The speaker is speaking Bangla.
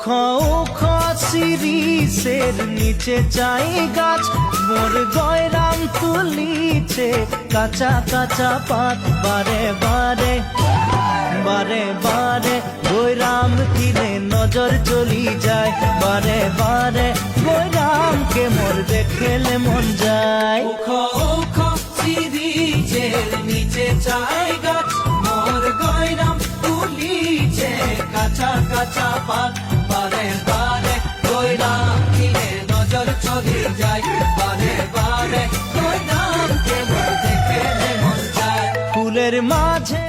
উখ সিরিসের নিচে চাই গাছ, মোর গয়রাম তুলিছে কাঁচা কাঁচা পাত। বারে বারে বারে বারে গয়রাম কিনে নজর চলি যায়, বারে বারে গয়রামকে মোর দেখেলে মন যায়। উখ সিরিজের নিচে চাই গাছ, মোর গয়রাম তুলিছে কাঁচা কাঁচা পাত। বারে বারে গয়রাম কিনে নজর চলে যায়, বারে বারে গয়রামকে মোর দেখেলে মন যায়। ফুলের মাঝে